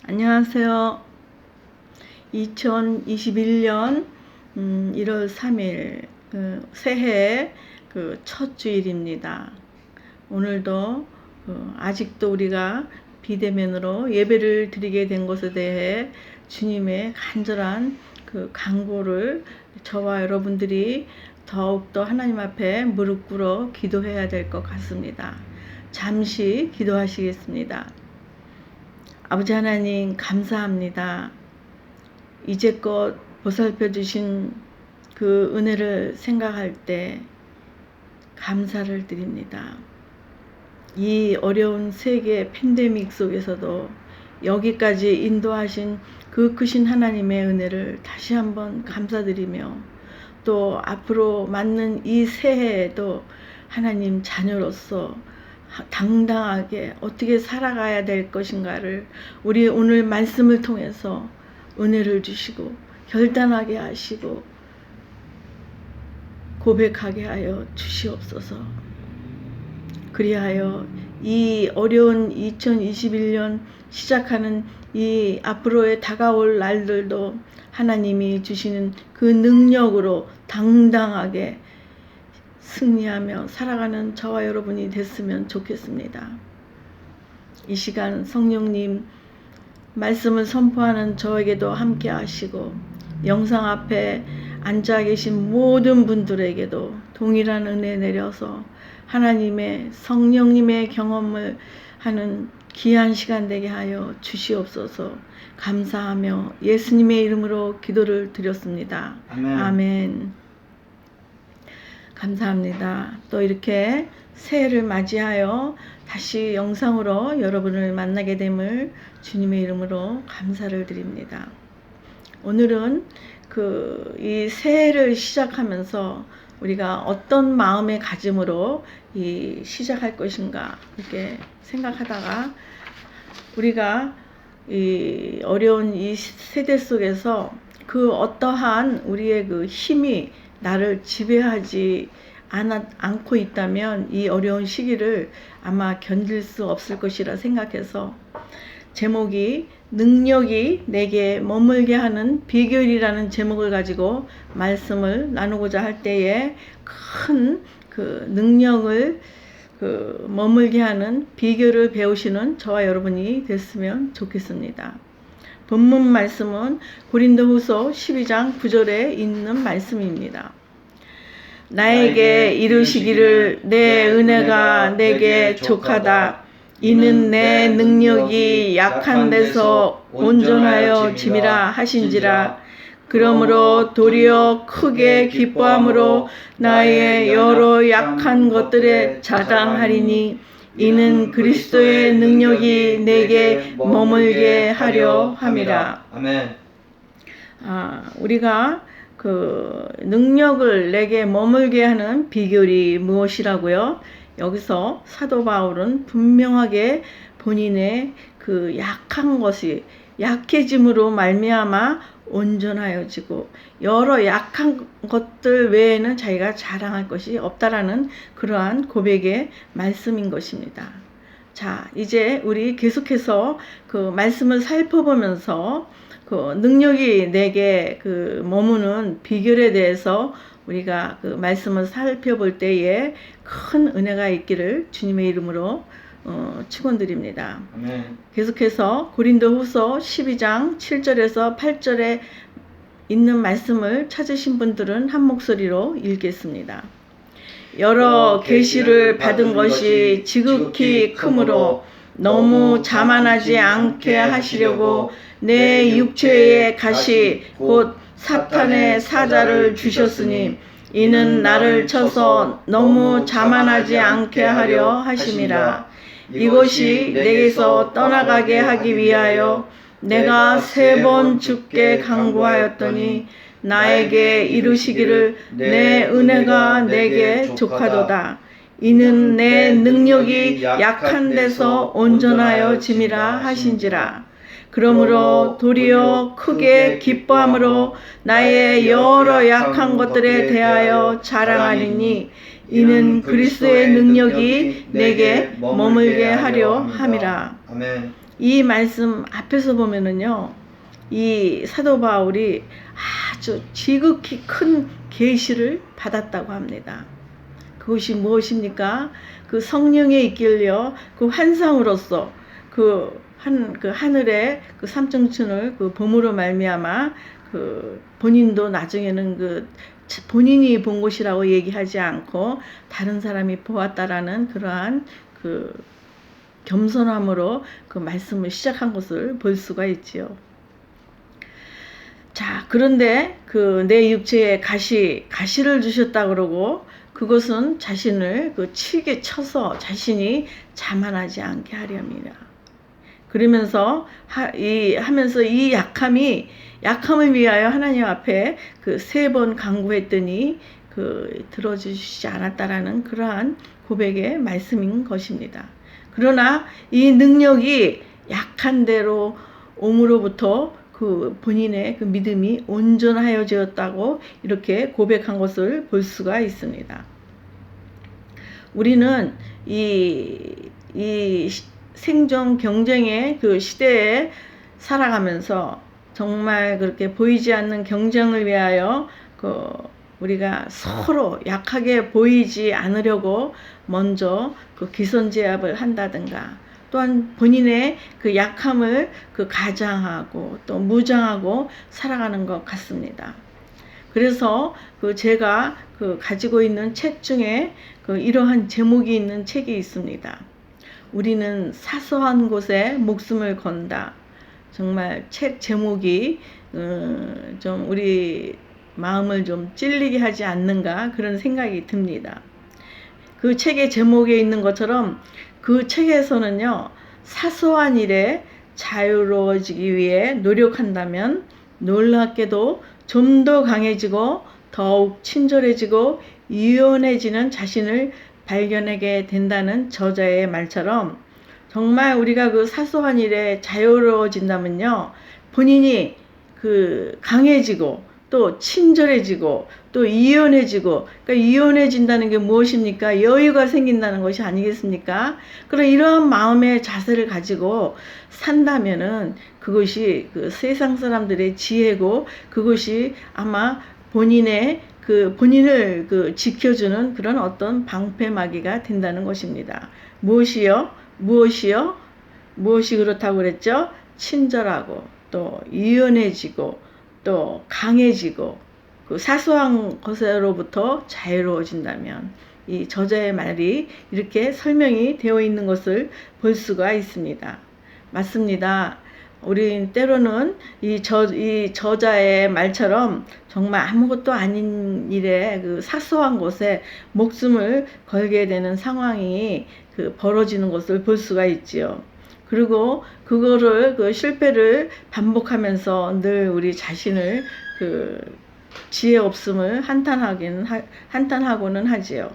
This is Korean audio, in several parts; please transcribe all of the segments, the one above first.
안녕하세요. 2021년 1월 3일 새해 첫 주일입니다. 오늘도 아직도 우리가 비대면으로 예배를 드리게 된 것에 대해 주님의 간절한 간구를 저와 여러분들이 더욱더 하나님 앞에 무릎 꿇어 기도해야 될 것 같습니다. 잠시 기도하시겠습니다. 아버지 하나님 감사합니다. 이제껏 보살펴 주신 그 은혜를 생각할 때 감사를 드립니다. 이 어려운 세계 팬데믹 속에서도 여기까지 인도하신 그 크신 하나님의 은혜를 다시 한번 감사드리며 또 앞으로 맞는 이 새해에도 하나님 자녀로서 당당하게 어떻게 살아가야 될 것인가를 우리 오늘 말씀을 통해서 은혜를 주시고 결단하게 하시고 고백하게 하여 주시옵소서. 그리하여 이 어려운 2021년 시작하는 이 앞으로의 다가올 날들도 하나님이 주시는 그 능력으로 당당하게 승리하며 살아가는 저와 여러분이 됐으면 좋겠습니다. 이 시간 성령님 말씀을 선포하는 저에게도 함께 하시고 영상 앞에 앉아 계신 모든 분들에게도 동일한 은혜 내려서 하나님의 성령님의 경험을 하는 귀한 시간 되게 하여 주시옵소서. 감사하며 예수님의 이름으로 기도를 드렸습니다. 아멘. 아멘. 감사합니다. 또 이렇게 새해를 맞이하여 다시 영상으로 여러분을 만나게 됨을 주님의 이름으로 감사를 드립니다. 오늘은 이 새해를 시작하면서 우리가 어떤 마음의 가짐으로 시작할 것인가 이렇게 생각하다가 우리가 이 어려운 이 세대 속에서 그 어떠한 우리의 그 힘이 나를 지배하지 않고 있다면 이 어려운 시기를 아마 견딜 수 없을 것이라 생각해서 제목이 능력이 내게 머물게 하는 비결이라는 제목을 가지고 말씀을 나누고자 할 때에 큰 능력을 머물게 하는 비결을 배우시는 저와 여러분이 됐으면 좋겠습니다. 본문 말씀은 고린도후서 12장 9절에 있는 말씀입니다. 나에게 이르시기를 내 은혜가 내게 족하다. 이는 내 능력이 약한 데서 온전하여 짐이라 하신지라. 그러므로 도리어 크게 기뻐함으로 나의 여러 약한 것들에 자당하리니 이는 그리스도의 능력이 내게 머물게 하려 함이라. 아멘. 우리가 능력을 내게 머물게 하는 비결이 무엇이라고요? 여기서 사도 바울은 분명하게 본인의 약한 것이 약해짐으로 말미암아 온전하여지고 여러 약한 것들 외에는 자기가 자랑할 것이 없다라는 그러한 고백의 말씀인 것입니다. 자, 이제 우리 계속해서 말씀을 살펴보면서 능력이 내게 머무는 비결에 대해서 우리가 말씀을 살펴볼 때에 큰 은혜가 있기를 주님의 이름으로 축원드립니다. 아멘. 계속해서 고린도후서 12장 7절에서 8절에 있는 말씀을 찾으신 분들은 한 목소리로 읽겠습니다. 여러 계시를 받은 것이 지극히 크므로 너무 자만하지 않게 하시려고 내 육체의 가시 곧 사탄의 사자를 주셨으니 이는 나를 쳐서 너무 자만하지 않게 하려 하심이라. 이것이 내게서 떠나가게 하기 위하여 내가 3번 주께 간구하였더니 나에게 이르시기를 내 은혜가 내게 족하도다. 이는 내 능력이 약한 데서 온전하여 짐이라 하신지라. 그러므로 도리어 크게 기뻐함으로 나의 여러 약한 것들에 대하여 자랑하리니 이는 그리스도의 능력이 내게 머물게 하려 함이라. 아멘. 이 말씀 앞에서 보면은요, 이 사도 바울이 아주 지극히 큰 계시를 받았다고 합니다. 그것이 무엇입니까? 그 성령의 이끌려 그 환상으로서 그 하늘의 그 삼층천을 그 봄으로 말미암아 그 본인도 나중에는 그 본인이 본 것이라고 얘기하지 않고 다른 사람이 보았다라는 그러한 그 겸손함으로 그 말씀을 시작한 것을 볼 수가 있지요. 자, 그런데 그 내 육체에 가시를 주셨다 그러고 그것은 자신을 그 치게 쳐서 자신이 자만하지 않게 하렵니다. 그러면서 하면서 이 약함을 위하여 하나님 앞에 그 3번 간구했더니 그 들어주시지 않았다라는 그러한 고백의 말씀인 것입니다. 그러나 이 능력이 약한 대로 옴으로부터 그 본인의 그 믿음이 온전하여졌다고 이렇게 고백한 것을 볼 수가 있습니다. 우리는 이 생존 경쟁의 그 시대에 살아가면서 정말 그렇게 보이지 않는 경쟁을 위하여 우리가 서로 약하게 보이지 않으려고 먼저 그 기선제압을 한다든가 또한 본인의 그 약함을 그 가장하고 또 무장하고 살아가는 것 같습니다. 그래서 제가 가지고 있는 책 중에 이러한 제목이 있는 책이 있습니다. 우리는 사소한 곳에 목숨을 건다. 정말 책 제목이 좀 우리 마음을 좀 찔리게 하지 않는가 그런 생각이 듭니다. 그 책의 제목에 있는 것처럼 그 책에서는요, 사소한 일에 자유로워지기 위해 노력한다면 놀랍게도 좀 더 강해지고 더욱 친절해지고 유연해지는 자신을 발견하게 된다는 저자의 말처럼 정말 우리가 그 사소한 일에 자유로워진다면요, 본인이 강해지고 또 친절해지고 또 유연해지고, 그러니까 유연해진다는 게 무엇입니까? 여유가 생긴다는 것이 아니겠습니까? 그런 이러한 마음의 자세를 가지고 산다면은 그것이 세상 사람들의 지혜고 그것이 아마 본인을 지켜주는 그런 어떤 방패막이가 된다는 것입니다. 무엇이 그렇다고 그랬죠? 친절하고 또 유연해지고 또 강해지고 그 사소한 것으로부터 자유로워진다면 이 저자의 말이 이렇게 설명이 되어 있는 것을 볼 수가 있습니다. 맞습니다. 우린 때로는 이 저자의 말처럼 정말 아무것도 아닌 일에 사소한 것에 목숨을 걸게 되는 상황이 벌어지는 것을 볼 수가 있지요. 그리고 그거를 실패를 반복하면서 늘 우리 자신을 지혜 없음을 한탄하고는 하지요.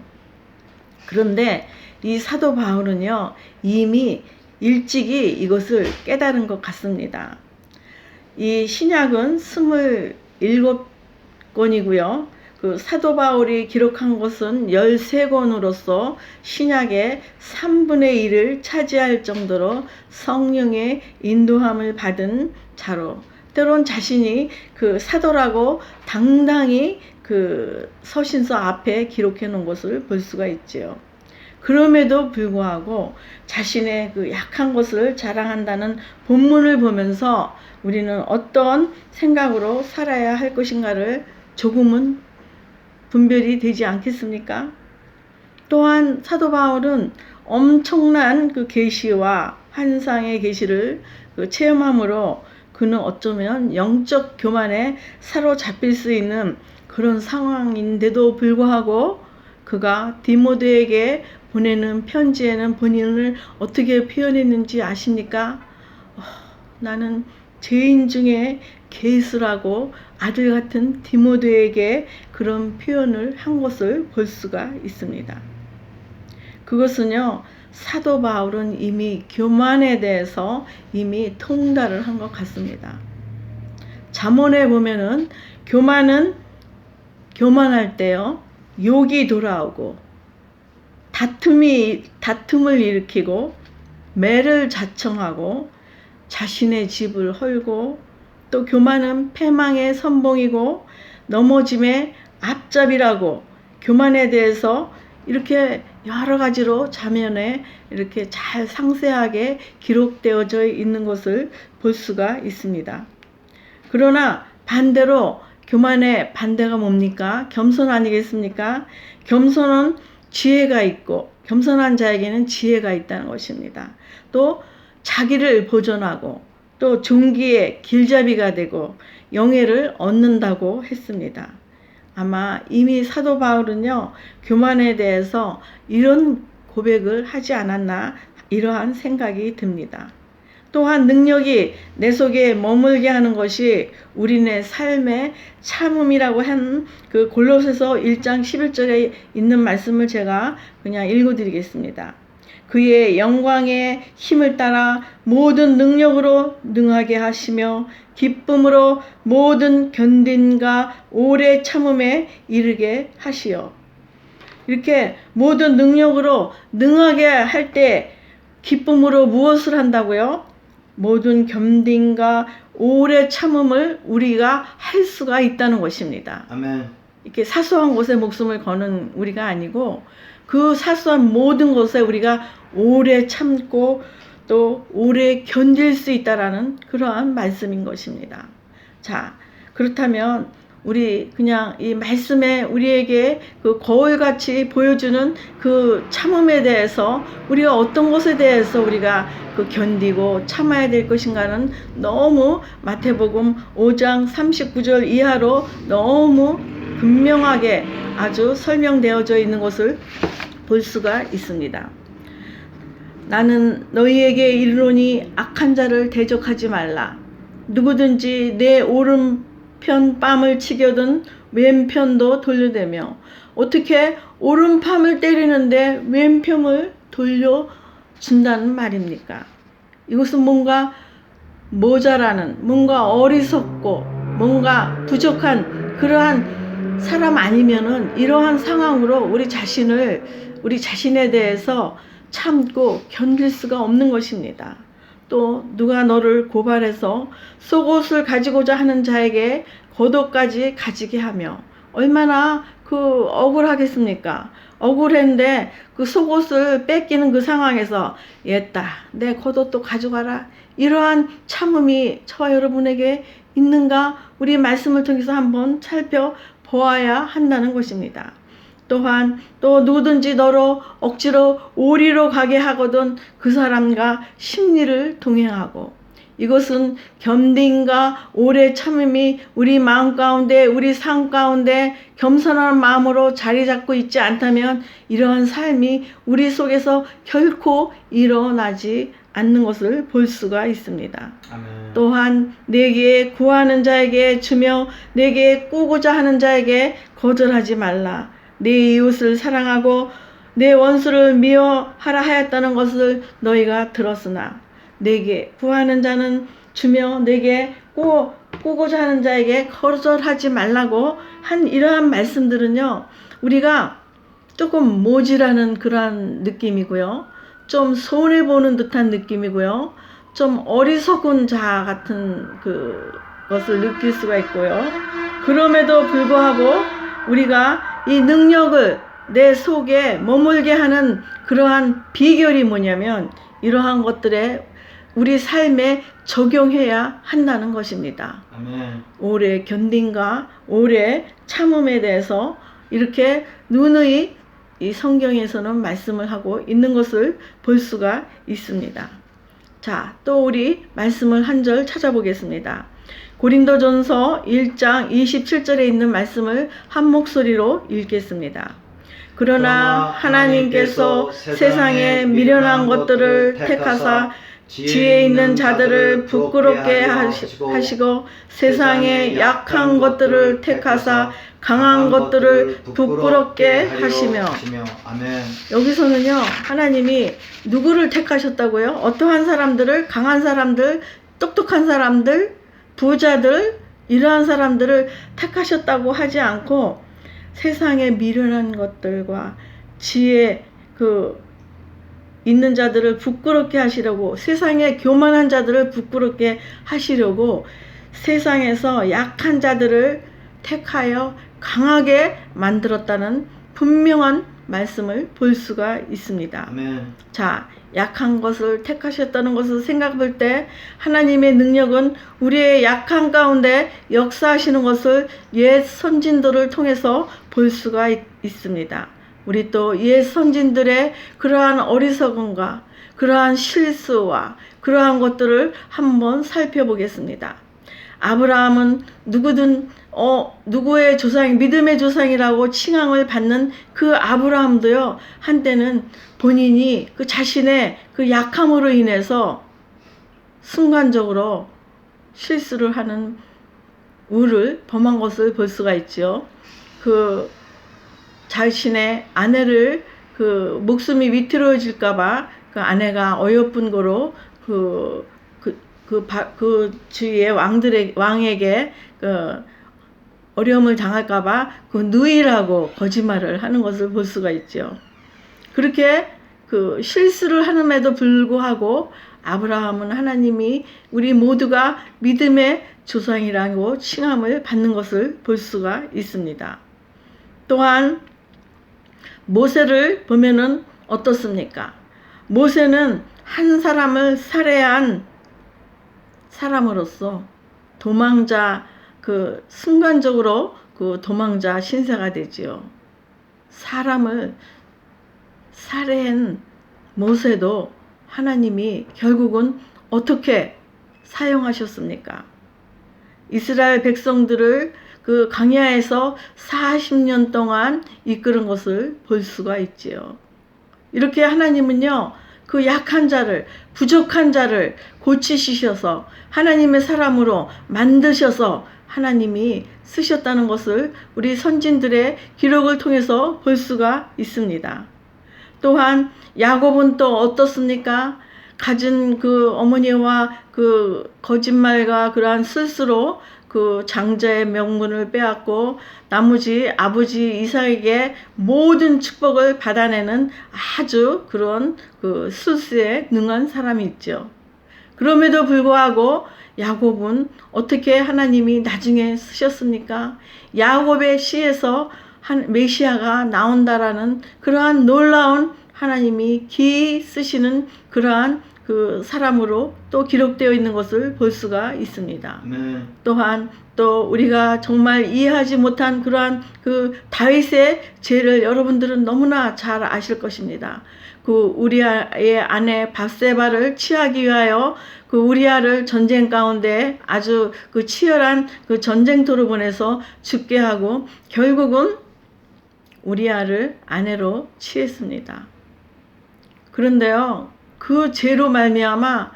그런데 이 사도 바울은요, 이미 일찍이 이것을 깨달은 것 같습니다. 이 신약은 27권이고요. 사도 바울이 기록한 것은 13권으로서 신약의 3분의 1을 차지할 정도로 성령의 인도함을 받은 자로, 때론 자신이 사도라고 당당히 서신서 앞에 기록해 놓은 것을 볼 수가 있지요. 그럼에도 불구하고 자신의 약한 것을 자랑한다는 본문을 보면서 우리는 어떤 생각으로 살아야 할 것인가를 조금은 분별이 되지 않겠습니까? 또한 사도 바울은 엄청난 계시와 환상의 계시를 체험함으로 그는 어쩌면 영적 교만에 사로잡힐 수 있는 그런 상황인데도 불구하고 그가 디모데에게 보내는 편지에는 본인을 어떻게 표현했는지 아십니까? 나는 죄인 중에 괴수라고 아들 같은 디모데에게 그런 표현을 한 것을 볼 수가 있습니다. 그것은요, 사도 바울은 이미 교만에 대해서 이미 통달을 한 것 같습니다. 잠언에 보면은 교만할 때요, 욕이 돌아오고 다툼을 일으키고 매를 자청하고 자신의 집을 헐고 또 교만은 패망의 선봉이고 넘어짐의 앞잡이라고 교만에 대해서 이렇게 여러 가지로 자면에 이렇게 잘 상세하게 기록되어져 있는 것을 볼 수가 있습니다. 그러나 반대로 교만의 반대가 뭡니까? 겸손 아니겠습니까? 겸손은 지혜가 있고 겸손한 자에게는 지혜가 있다는 것입니다. 또 자기를 보존하고 또 종기의 길잡이가 되고 영예를 얻는다고 했습니다. 아마 이미 사도 바울은요, 교만에 대해서 이런 고백을 하지 않았나 이러한 생각이 듭니다. 또한 능력이 내 속에 머물게 하는 것이 우리네 삶의 참음이라고 한 그 골로새서 1장 11절에 있는 말씀을 제가 그냥 읽어드리겠습니다. 그의 영광의 힘을 따라 모든 능력으로 능하게 하시며 기쁨으로 모든 견딘과 오래 참음에 이르게 하시어. 이렇게 모든 능력으로 능하게 할 때 기쁨으로 무엇을 한다고요? 모든 견딘과 오래 참음을 우리가 할 수가 있다는 것입니다. 아멘. 이렇게 사소한 것에 목숨을 거는 우리가 아니고 그 사소한 모든 것에 우리가 오래 참고 또 오래 견딜 수 있다라는 그러한 말씀인 것입니다. 자, 그렇다면 우리 그냥 이 말씀에 우리에게 그 거울같이 보여주는 그 참음에 대해서 우리가 어떤 것에 대해서 우리가 그 견디고 참아야 될 것인가는 너무 마태복음 5장 39절 이하로 너무 분명하게 아주 설명되어져 있는 것을 볼 수가 있습니다. 나는 너희에게 이르노니 악한 자를 대적하지 말라. 누구든지 내 오른편 뺨을 치겨든 왼편도 돌려대며. 어떻게 오른팔을 때리는데 왼편을 돌려준다는 말입니까? 이것은 뭔가 모자라는, 뭔가 어리석고 뭔가 부족한 그러한 사람 아니면은 이러한 상황으로 우리 자신에 대해서 참고 견딜 수가 없는 것입니다. 또 누가 너를 고발해서 속옷을 가지고자 하는 자에게 겉옷까지 가지게 하며. 얼마나 그 억울하겠습니까? 억울했는데 그 속옷을 뺏기는 그 상황에서 얘다 내 겉옷도 가져가라. 이러한 참음이 저와 여러분에게 있는가? 우리 말씀을 통해서 한번 살펴보아야 한다는 것입니다. 또한 또 누구든지 너로 억지로 오리로 가게 하거든 그 사람과 심리를 동행하고. 이것은 견딘과 오래 참음이 우리 마음 가운데 우리 삶 가운데 겸손한 마음으로 자리 잡고 있지 않다면 이러한 삶이 우리 속에서 결코 일어나지 않는 것을 볼 수가 있습니다. 아멘. 또한 내게 구하는 자에게 주며 내게 꾸고자 하는 자에게 거절하지 말라. 내 이웃을 사랑하고 내 원수를 미워하라 하였다는 것을 너희가 들었으나 내게 구하는 자는 주며 내게 꾸고자 하는 자에게 거절하지 말라고 한 이러한 말씀들은요, 우리가 조금 모질하는 그러한 느낌이고요, 좀 손해보는 듯한 느낌이고요, 좀 어리석은 자 같은 것을 느낄 수가 있고요. 그럼에도 불구하고 우리가 이 능력을 내 속에 머물게 하는 그러한 비결이 뭐냐면 이러한 것들에 우리 삶에 적용해야 한다는 것입니다. 아멘. 오래 견딘과 오래 참음에 대해서 이렇게 누누이 이 성경에서는 말씀을 하고 있는 것을 볼 수가 있습니다. 자, 또 우리 말씀을 한 절 찾아보겠습니다. 고린도전서 1장 27절에 있는 말씀을 한 목소리로 읽겠습니다. 그러나 하나님께서 세상에 미련한 것들을 택하사 지혜 있는 자들을 부끄럽게 하시고 세상에 약한 것들을 택하사 강한 것들을 부끄럽게 하시며. 아멘. 여기서는요, 하나님이 누구를 택하셨다고요? 어떠한 사람들을? 강한 사람들, 똑똑한 사람들, 부자들, 이러한 사람들을 택하셨다고 하지 않고 세상에 미련한 것들과 지혜 있는 자들을 부끄럽게 하시려고, 세상에 교만한 자들을 부끄럽게 하시려고 세상에서 약한 자들을 택하여 강하게 만들었다는 분명한 말씀을 볼 수가 있습니다. 아멘. 자, 약한 것을 택하셨다는 것을 생각할 때 하나님의 능력은 우리의 약한 가운데 역사하시는 것을 옛 선진들을 통해서 볼 수가 있습니다. 우리 또 옛 선진들의 그러한 어리석음과 그러한 실수와 그러한 것들을 한번 살펴보겠습니다. 아브라함은 누구의 조상, 믿음의 조상이라고 칭함을 받는 그 아브라함도요, 한때는 본인이 그 자신의 그 약함으로 인해서 순간적으로 실수를 하는 우를 범한 것을 볼 수가 있죠. 그 자신의 아내를 그 목숨이 위태로워질까봐 그 아내가 어여쁜 거로 그 주위의 왕에게 그 어려움을 당할까봐 그 누이라고 거짓말을 하는 것을 볼 수가 있죠. 그렇게 그 실수를 하는에도 불구하고 아브라함은 하나님이 우리 모두가 믿음의 조상이라고 칭함을 받는 것을 볼 수가 있습니다. 또한 모세를 보면은 어떻습니까? 모세는 한 사람을 살해한 사람으로서 도망자, 그 순간적으로 그 도망자 신세가 되지요. 사람을 살해한 모세도 하나님이 결국은 어떻게 사용하셨습니까? 이스라엘 백성들을 그 광야에서 40년 동안 이끄는 것을 볼 수가 있지요. 이렇게 하나님은요, 그 약한 자를, 부족한 자를 고치시셔서 하나님의 사람으로 만드셔서 하나님이 쓰셨다는 것을 우리 선진들의 기록을 통해서 볼 수가 있습니다. 또한 야곱은 또 어떻습니까? 가진 그 어머니와 그 거짓말과 그러한 실수로 그 장자의 명분을 빼앗고 나머지 아버지 이삭에게 모든 축복을 받아내는 아주 그런 그 실수에 능한 사람이 있죠. 그럼에도 불구하고 야곱은 어떻게 하나님이 나중에 쓰셨습니까? 야곱의 씨에서 메시아가 나온다라는 그러한 놀라운 하나님이 기이 쓰시는 그러한 그 사람으로 또 기록되어 있는 것을 볼 수가 있습니다. 또한 또 우리가 정말 이해하지 못한 그러한 그 다윗의 죄를 여러분들은 너무나 잘 아실 것입니다. 그 우리아의 아내 밧세바를 취하기 위하여 그 우리아를 전쟁 가운데 아주 그 치열한 그 전쟁터로 보내서 죽게 하고 결국은 우리아를 아내로 취했습니다. 그런데요, 그 죄로 말미암아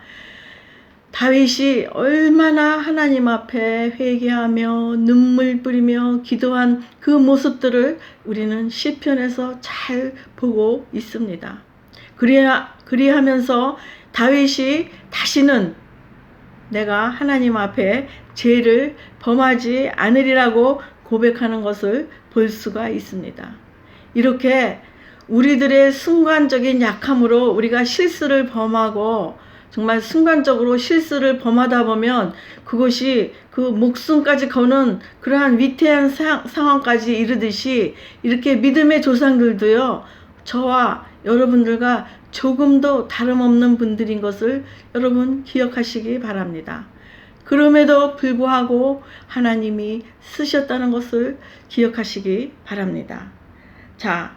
다윗이 얼마나 하나님 앞에 회개하며 눈물 뿌리며 기도한 그 모습들을 우리는 시편에서 잘 보고 있습니다. 그리하면서 다윗이 다시는 내가 하나님 앞에 죄를 범하지 않으리라고 고백하는 것을 볼 수가 있습니다. 이렇게 우리들의 순간적인 약함으로 우리가 실수를 범하고 정말 순간적으로 실수를 범하다 보면 그것이 그 목숨까지 거는 그러한 위태한 상황까지 이르듯이 이렇게 믿음의 조상들도요, 저와 여러분들과 조금도 다름없는 분들인 것을 여러분 기억하시기 바랍니다. 그럼에도 불구하고 하나님이 쓰셨다는 것을 기억하시기 바랍니다. 자,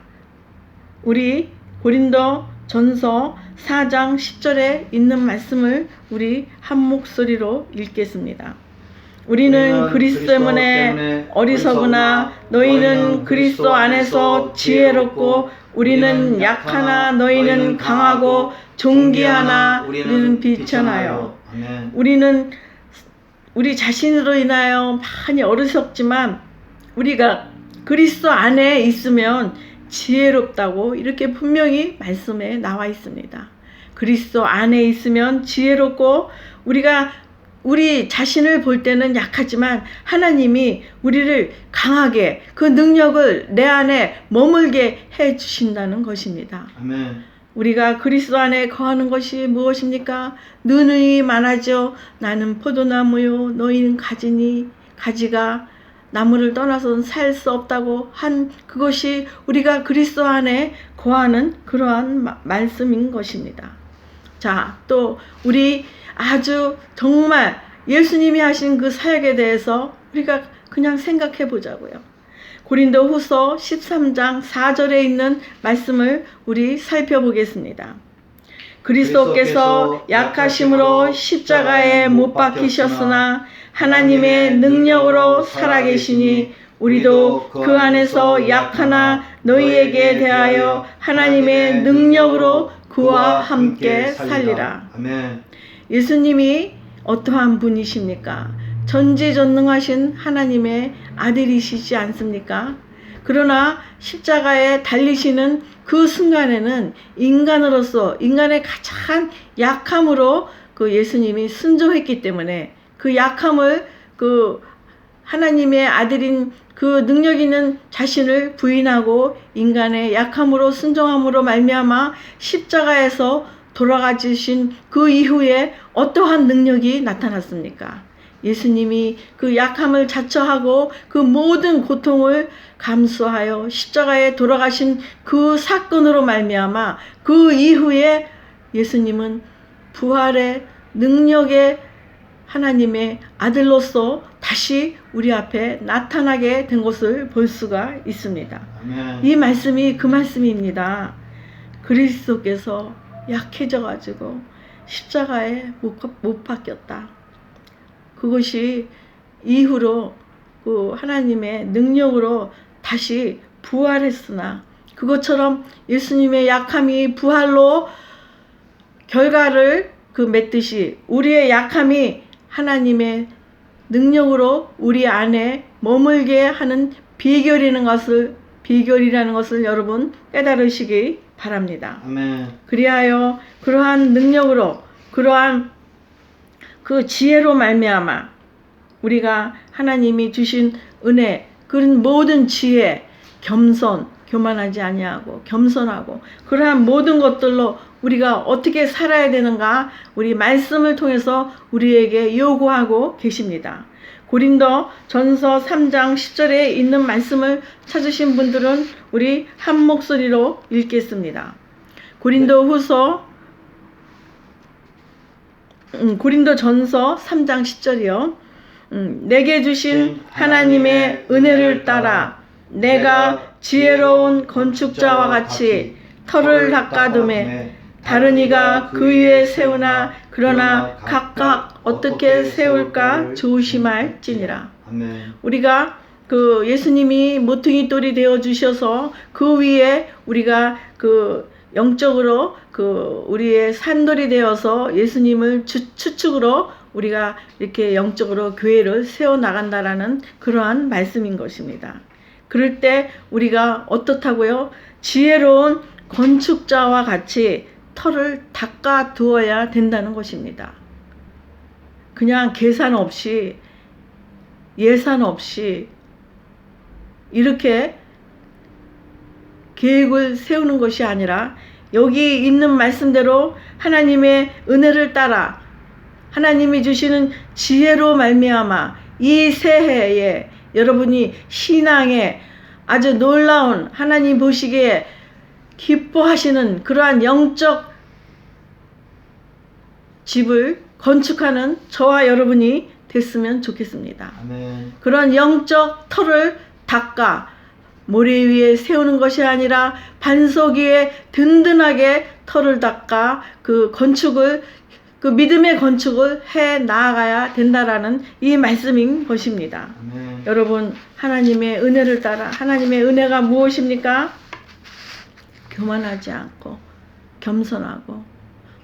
우리 고린도 전서 4장 10절에 있는 말씀을 우리 한 목소리로 읽겠습니다. 우리는 그리스도 때문에 어리석으나 너희는 그리스도 안에서 지혜롭고 우리는 약하나 너희는 강하고 존귀하나 우리는 비천하여. 우리는 우리 자신으로 인하여 많이 어리석지만 우리가 그리스도 안에 있으면 지혜롭다고 이렇게 분명히 말씀에 나와 있습니다. 그리스도 안에 있으면 지혜롭고 우리가 우리 자신을 볼 때는 약하지만 하나님이 우리를 강하게 그 능력을 내 안에 머물게 해 주신다는 것입니다. 아멘. 우리가 그리스도 안에 거하는 것이 무엇입니까? 누누이 말하죠. 나는 포도나무요 너희는 가지가 나무를 떠나서는 살 수 없다고 한 그것이 우리가 그리스도 안에 거하는 그러한 말씀인 것입니다. 자, 또 우리 아주 정말 예수님이 하신 그 사역에 대해서 우리가 그냥 생각해 보자고요. 고린도후서 13장 4절에 있는 말씀을 우리 살펴보겠습니다. 그리스도께서 약하심으로 십자가에 못 박히셨으나 하나님의 능력으로 살아계시니 우리도 그 안에서 약하나 너희에게 대하여 하나님의 능력으로 그와 함께 살리라. 아멘. 예수님이 어떠한 분이십니까? 전지전능하신 하나님의 아들이시지 않습니까? 그러나 십자가에 달리시는 그 순간에는 인간으로서 인간의 가장 약함으로 그 예수님이 순종했기 때문에 그 약함을 그 하나님의 아들인 그 능력 있는 자신을 부인하고 인간의 약함으로 순종함으로 말미암아 십자가에서 돌아가신 그 이후에 어떠한 능력이 나타났습니까? 예수님이 그 약함을 자처하고 그 모든 고통을 감수하여 십자가에 돌아가신 그 사건으로 말미암아 그 이후에 예수님은 부활의 능력의 하나님의 아들로서 다시 우리 앞에 나타나게 된 것을 볼 수가 있습니다. 아멘. 이 말씀이 그 말씀입니다. 그리스도께서 약해져 가지고 십자가에 못 박혔다. 그것이 이후로 그 하나님의 능력으로 다시 부활했으나 그것처럼 예수님의 약함이 부활로 결과를 맺듯이 우리의 약함이 하나님의 능력으로 우리 안에 머물게 하는 비결이라는 것을 여러분 깨달으시기 바랍니다. 아멘. 그리하여 그러한 능력으로 그러한 그 지혜로 말미암아 우리가 하나님이 주신 은혜 그런 모든 지혜 겸손 교만하지 아니하고 겸손하고 그러한 모든 것들로 우리가 어떻게 살아야 되는가 우리 말씀을 통해서 우리에게 요구하고 계십니다. 고린도 전서 3장 10절에 있는 말씀을 찾으신 분들은 우리 한 목소리로 읽겠습니다. 고린도 전서 3장 10절이요. 내게 주신 하나님의 은혜를 따라 내가 지혜로운 건축자와 같이 터를 닦아두매 다른 이가 그 위에 세우나 그러나 각각 어떻게 세울까 조심할지니라. 아멘. 우리가 그 예수님이 모퉁이 돌이 되어 주셔서 그 위에 우리가 그 영적으로 그 우리의 산돌이 되어서 예수님을 추측으로 우리가 이렇게 영적으로 교회를 세워 나간다라는 그러한 말씀인 것입니다. 그럴 때 우리가 어떻다고요? 지혜로운 건축자와 같이 터를 닦아 두어야 된다는 것입니다. 그냥 계산 없이 예산 없이 이렇게 계획을 세우는 것이 아니라 여기 있는 말씀대로 하나님의 은혜를 따라 하나님이 주시는 지혜로 말미암아 이 새해에 여러분이 신앙에 아주 놀라운 하나님 보시기에 기뻐하시는 그러한 영적 집을 건축하는 저와 여러분이 됐으면 좋겠습니다. 아멘. 그런 영적 터를 닦아 모래 위에 세우는 것이 아니라 반석 위에 든든하게 터를 닦아 그 믿음의 건축을 해 나아가야 된다라는 이 말씀인 것입니다. 아멘. 여러분 하나님의 은혜를 따라 하나님의 은혜가 무엇입니까? 교만하지 않고 겸손하고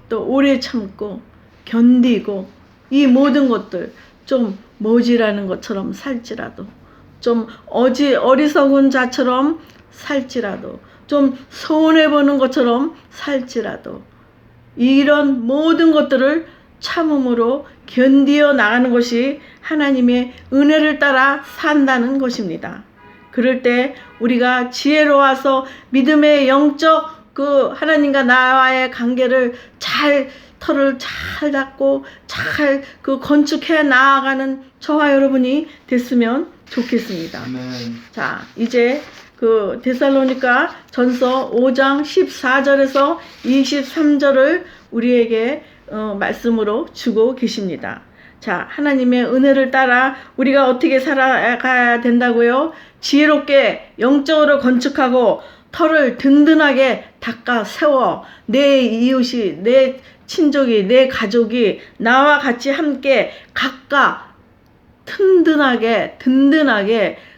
또 오래 참고 견디고 이 모든 것들 좀 모질하는 것처럼 살지라도 좀 어리석은 자처럼 살지라도 좀 손해보는 것처럼 살지라도 이런 모든 것들을 참음으로 견디어 나가는 것이 하나님의 은혜를 따라 산다는 것입니다. 그럴 때 우리가 지혜로워서 믿음의 영적 그 하나님과 나와의 관계를 잘 터를 잘 닦고 잘 그 건축해 나아가는 저와 여러분이 됐으면 좋겠습니다. 아멘. 자, 이제 그 데살로니가 전서 5장 14절에서 23절을 우리에게 말씀으로 주고 계십니다. 자, 하나님의 은혜를 따라 우리가 어떻게 살아가야 된다고요? 지혜롭게 영적으로 건축하고 터를 든든하게 닦아 세워 내 이웃이, 내 친족이, 내 가족이 나와 같이 함께 각각 든든하게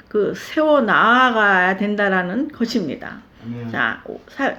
그 세워 나아가야 된다라는 것입니다. 자,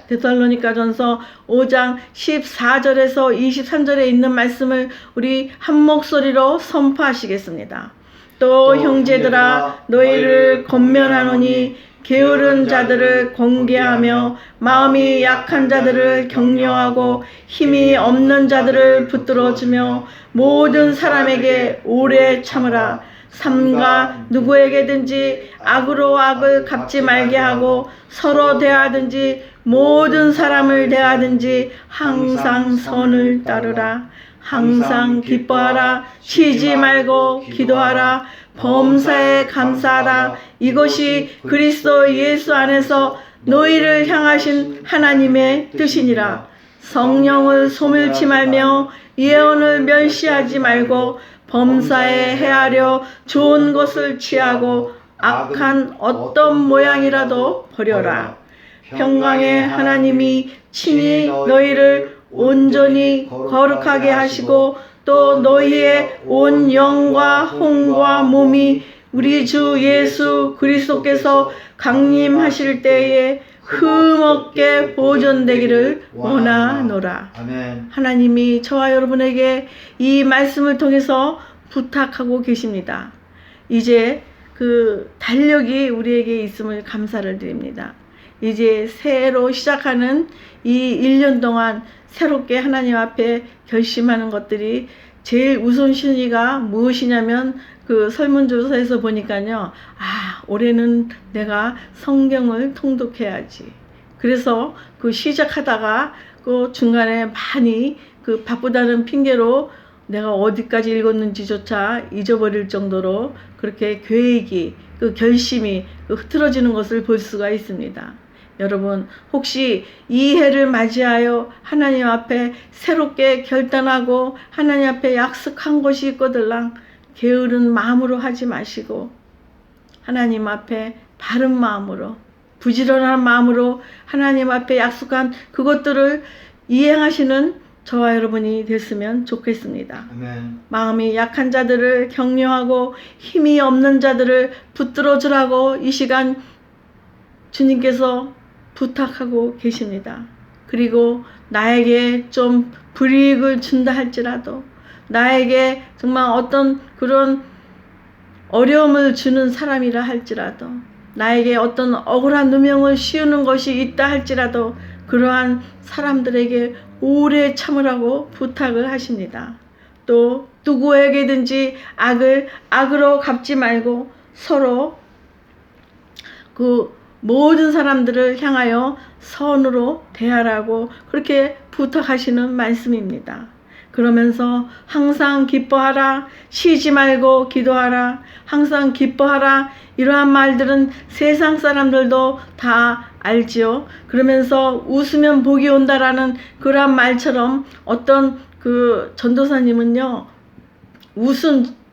데살로니가 전서 5장 14절에서 23절에 있는 말씀을 우리 한 목소리로 선포하시겠습니다. 또 형제들아 너희를 권면하노니 게으른 자들을 공개하며 마음이 약한 자들을 격려하고 힘이 없는 자들을 붙들어주며 모든 사람에게 오래 참으라. 삼가 누구에게든지 악으로 악을 갚지 말게 하고 서로 대하든지 모든 사람을 대하든지 항상 선을 따르라. 항상 기뻐하라. 쉬지 말고 기도하라. 범사에 감사하라. 이것이 그리스도 예수 안에서 너희를 향하신 하나님의 뜻이니라. 성령을 소멸치 말며 예언을 멸시하지 말고 범사에 헤아려 좋은 것을 취하고 악한 어떤 모양이라도 버려라. 평강의 하나님이 친히 너희를 온전히 거룩하게 하시고 또 너희의 온 영과 혼과 몸이 우리 주 예수 그리스도께서 강림하실 때에 흠없게 보존되기를 원하노라. 아멘. 하나님이 저와 여러분에게 이 말씀을 통해서 부탁하고 계십니다. 이제 그 달력이 우리에게 있음을 감사를 드립니다. 이제 새로 시작하는 이 1년 동안 새롭게 하나님 앞에 결심하는 것들이 제일 우선순위가 무엇이냐면 그 설문조사에서 보니까요. 올해는 내가 성경을 통독해야지. 그래서 그 시작하다가 그 중간에 많이 그 바쁘다는 핑계로 내가 어디까지 읽었는지조차 잊어버릴 정도로 그렇게 계획이 그 결심이 흐트러지는 것을 볼 수가 있습니다. 여러분 혹시 이 해를 맞이하여 하나님 앞에 새롭게 결단하고 하나님 앞에 약속한 것이 있거들랑 게으른 마음으로 하지 마시고 하나님 앞에 바른 마음으로 부지런한 마음으로 하나님 앞에 약속한 그것들을 이행하시는 저와 여러분이 됐으면 좋겠습니다. 아멘. 마음이 약한 자들을 격려하고 힘이 없는 자들을 붙들어 주라고 이 시간 주님께서 부탁하고 계십니다. 그리고 나에게 좀 불이익을 준다 할지라도 나에게 정말 어떤 그런 어려움을 주는 사람이라 할지라도 나에게 어떤 억울한 누명을 씌우는 것이 있다 할지라도 그러한 사람들에게 오래 참으라고 부탁을 하십니다. 또 누구에게든지 악을 악으로 갚지 말고 서로 그 모든 사람들을 향하여 선으로 대하라고 그렇게 부탁하시는 말씀입니다. 그러면서 항상 기뻐하라, 쉬지 말고 기도하라, 항상 기뻐하라, 이러한 말들은 세상 사람들도 다 알지요. 그러면서 웃으면 복이 온다라는 그러한 말처럼 어떤 그 전도사님은요,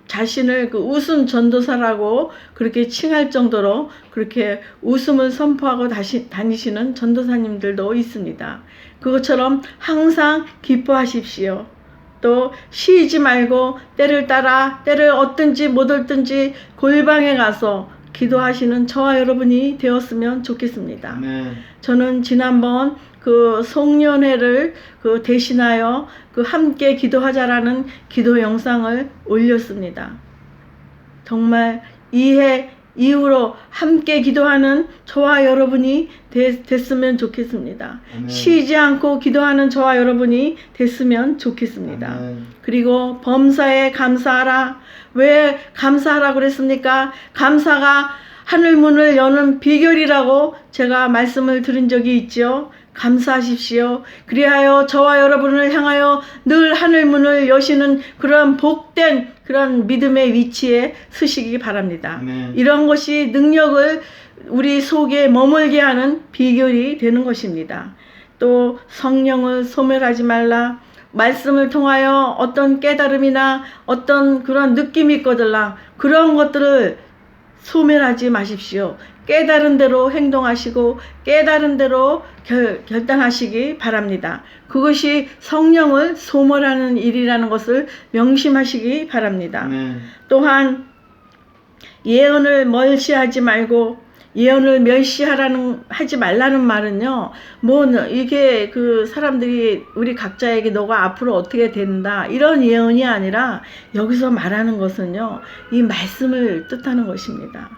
자신을 그 웃음 전도사라고 그렇게 칭할 정도로 그렇게 웃음을 선포하고 다니시는 전도사님들도 있습니다. 그것처럼 항상 기뻐하십시오. 또 쉬지 말고 때를 따라 때를 얻든지 못 얻든지 골방에 가서 기도하시는 저와 여러분이 되었으면 좋겠습니다. 아멘. 저는 지난번 그 송년회를 그 대신하여 그 함께 기도하자라는 기도 영상을 올렸습니다. 정말 이해 이후로 함께 기도하는 저와 여러분이 됐으면 좋겠습니다. 아멘. 쉬지 않고 기도하는 저와 여러분이 됐으면 좋겠습니다. 아멘. 그리고 범사에 감사하라. 왜 감사하라고 그랬습니까? 감사가 하늘 문을 여는 비결이라고 제가 말씀을 드린 적이 있죠. 감사하십시오. 그리하여 저와 여러분을 향하여 늘 하늘문을 여시는 그런 복된 그런 믿음의 위치에 서시기 바랍니다. 아멘. 이런 것이 능력을 우리 속에 머물게 하는 비결이 되는 것입니다. 또 성령을 소멸하지 말라. 말씀을 통하여 어떤 깨달음이나 어떤 그런 느낌이 있거들라. 그런 것들을 소멸하지 마십시오. 깨달은 대로 행동하시고 깨달은 대로 결단하시기 바랍니다. 그것이 성령을 소멸하는 일이라는 것을 명심하시기 바랍니다. 또한 예언을 멸시하지 말고 예언을 하지 말라는 말은요, 이게 그 사람들이 우리 각자에게 너가 앞으로 어떻게 된다 이런 예언이 아니라 여기서 말하는 것은요, 이 말씀을 뜻하는 것입니다.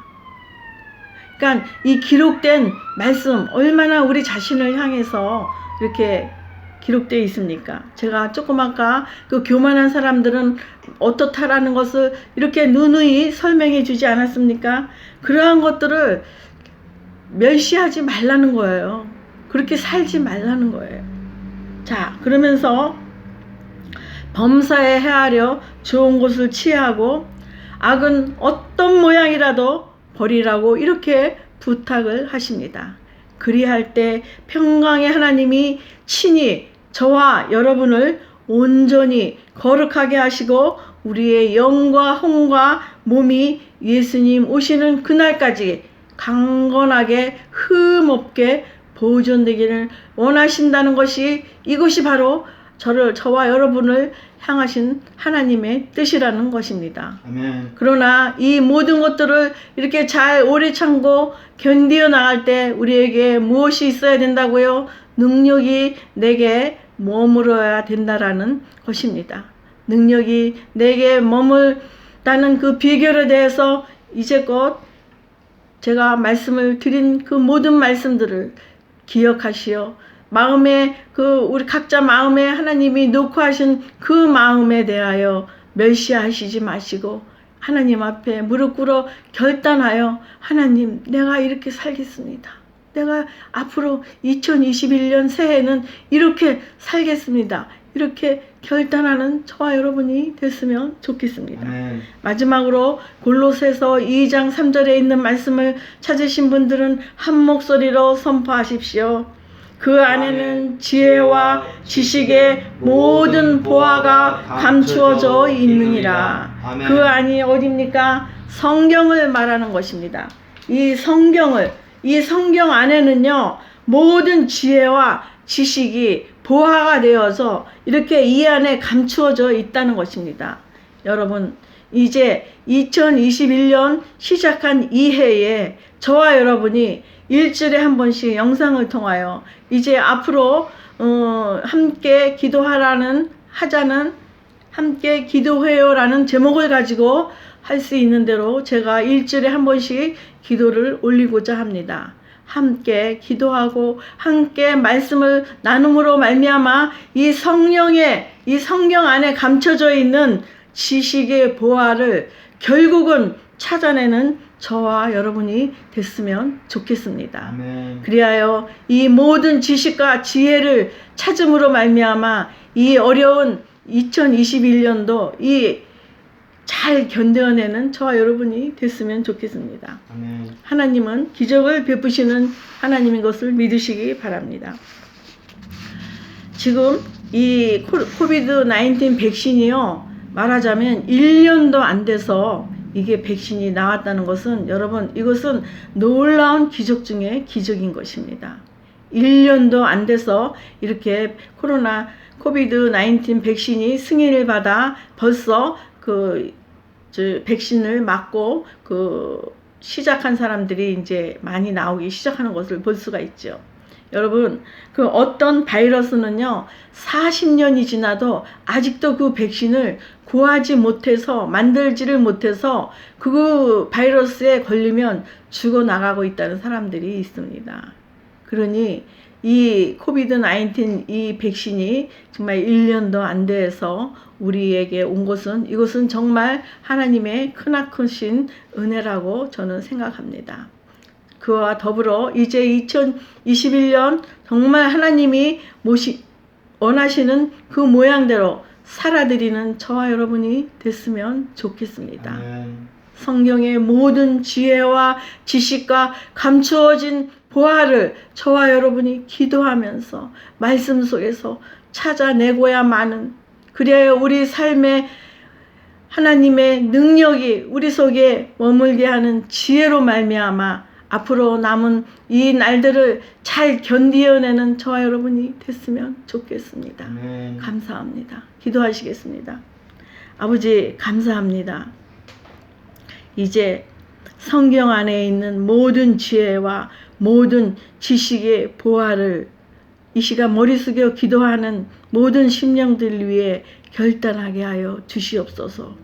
그러니까 이 기록된 말씀 얼마나 우리 자신을 향해서 이렇게 기록되어 있습니까? 제가 조금 아까 그 교만한 사람들은 어떻다라는 것을 이렇게 누누이 설명해 주지 않았습니까? 그러한 것들을 멸시하지 말라는 거예요. 그렇게 살지 말라는 거예요. 자, 그러면서 범사에 헤아려 좋은 것을 취하고 악은 어떤 모양이라도 버리라고 이렇게 부탁을 하십니다. 그리할 때 평강의 하나님이 친히 저와 여러분을 온전히 거룩하게 하시고 우리의 영과 혼과 몸이 예수님 오시는 그날까지 강건하게 흠없게 보존되기를 원하신다는 것이 이것이 바로 저와 여러분을 향하신 하나님의 뜻이라는 것입니다. 아멘. 그러나 이 모든 것들을 이렇게 잘 오래 참고 견디어 나갈 때 우리에게 무엇이 있어야 된다고요? 능력이 내게 머물러야 된다라는 것입니다. 능력이 내게 머물다는 그 비결에 대해서 이제껏 제가 말씀을 드린 그 모든 말씀들을 기억하시어 마음에 우리 각자 마음에 하나님이 놓고 하신 그 마음에 대하여 멸시하시지 마시고 하나님 앞에 무릎 꿇어 결단하여 하나님 내가 이렇게 살겠습니다. 내가 앞으로 2021년 새해는 이렇게 살겠습니다. 이렇게 결단하는 저와 여러분이 됐으면 좋겠습니다. 아멘. 마지막으로 골로새서 2장 3절에 있는 말씀을 찾으신 분들은 한 목소리로 선포하십시오. 그 안에는 지혜와 지식의 모든 보화가 감추어져 있느니라. 그 안이 어디입니까? 성경을 말하는 것입니다. 이 성경 안에는요, 모든 지혜와 지식이 보화가 되어서 이렇게 이 안에 감추어져 있다는 것입니다. 여러분, 이제 2021년 시작한 이 해에 저와 여러분이 일주일에 한 번씩 영상을 통하여 이제 앞으로 함께 하자는 함께 기도해요라는 제목을 가지고 할 수 있는 대로 제가 일주일에 한 번씩 기도를 올리고자 합니다. 함께 기도하고 함께 말씀을 나눔으로 말미암아 이 성경 안에 감춰져 있는 지식의 보화를 결국은 찾아내는 저와 여러분이 됐으면 좋겠습니다. 아멘. 그리하여 이 모든 지식과 지혜를 찾음으로 말미암아 이 어려운 2021년도 잘 견뎌내는 저와 여러분이 됐으면 좋겠습니다. 아멘. 하나님은 기적을 베푸시는 하나님인 것을 믿으시기 바랍니다. 지금 이 코비드-19 백신이요, 말하자면 1년도 안 돼서 이게 백신이 나왔다는 것은 여러분, 이것은 놀라운 기적 중에 기적인 것입니다. 1년도 안 돼서 이렇게 코비드-19 백신이 승인을 받아 벌써 백신을 맞고 시작한 사람들이 이제 많이 나오기 시작하는 것을 볼 수가 있죠. 여러분, 어떤 바이러스는요, 40년이 지나도 아직도 그 백신을 구하지 못해서, 만들지를 못해서 그 바이러스에 걸리면 죽어나가고 있다는 사람들이 있습니다. 그러니 이 코비드-19 이 백신이 정말 1년도 안 돼서 우리에게 온 것은, 이것은 정말 하나님의 크나크신 은혜라고 저는 생각합니다. 그와 더불어 이제 2021년 정말 하나님이 원하시는 그 모양대로 살아드리는 저와 여러분이 됐으면 좋겠습니다. 아멘. 성경의 모든 지혜와 지식과 감추어진 보화를 저와 여러분이 기도하면서 말씀 속에서 찾아내고야만은, 그래야 우리 삶에 하나님의 능력이 우리 속에 머물게 하는 지혜로 말미암아 앞으로 남은 이 날들을 잘 견디어내는 저와 여러분이 됐으면 좋겠습니다. 아멘. 감사합니다. 기도하시겠습니다. 아버지 감사합니다. 이제 성경 안에 있는 모든 지혜와 모든 지식의 보화를 이 시간 머리 숙여 기도하는 모든 심령들 위해 결단하게 하여 주시옵소서.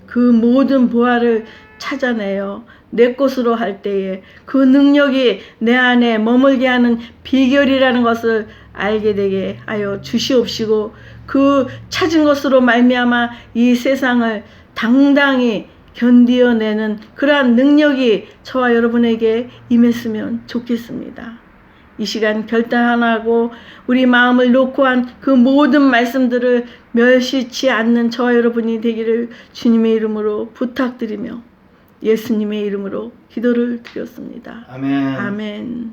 그 모든 보화를 찾아내어 내 것으로 할 때에 그 능력이 내 안에 머물게 하는 비결이라는 것을 알게 되게 하여 주시옵시고, 그 찾은 것으로 말미암아 이 세상을 당당히 견디어내는 그러한 능력이 저와 여러분에게 임했으면 좋겠습니다. 이 시간 결단하고 우리 마음을 놓고 한 그 모든 말씀들을 멸시치 않는 저와 여러분이 되기를 주님의 이름으로 부탁드리며 예수님의 이름으로 기도를 드렸습니다. 아멘. 아멘.